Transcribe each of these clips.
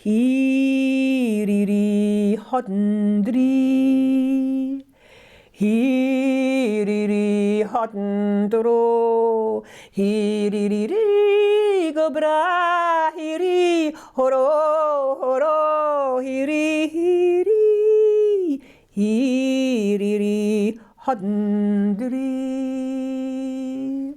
Hiriri, hodden, drie. Hiriri, hodden, dro. Hiriri, go bra, hiri, horo, horo, hiri, hiri. Hiriri, hodden, drie.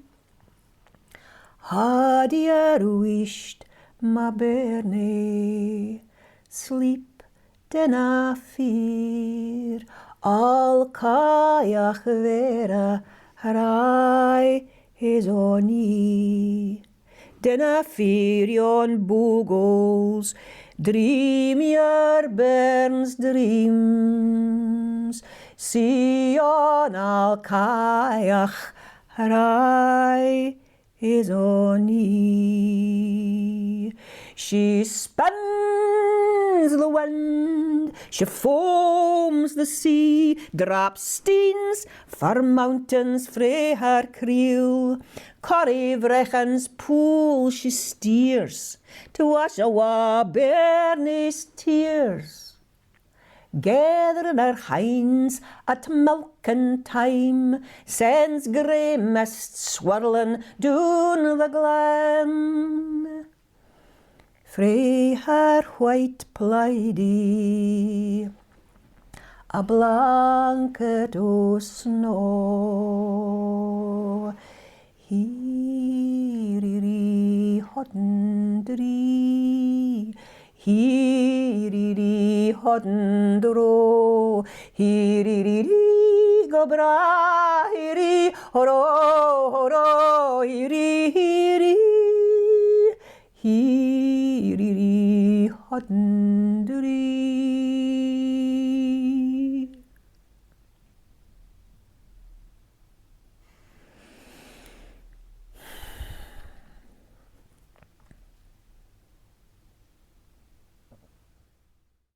Hadier wheesht, my bairnie, sleep Dinna fear, all Cailleach Vaayra, Frae is on ye. Dinna fear yon bogles, dream your bairns' dreams. See yon all Cailleach, Frae is on ye. She spins the wind, she foams the sea, Draps steens for mountains frae her creel. Corryvreckhans pool she steers, to wash awa bairnies' tears. Gaitherin her hinds at milking time, sends grey mist swirling doon the glen. Frae her white plaidie, a blanket o' snow. Hiriri, hodden, drie. Hiriri, hodden, dro. Hiriri, go bra, hiri, horo, horo, hiri, hiri. Hiriri, hodden, drie.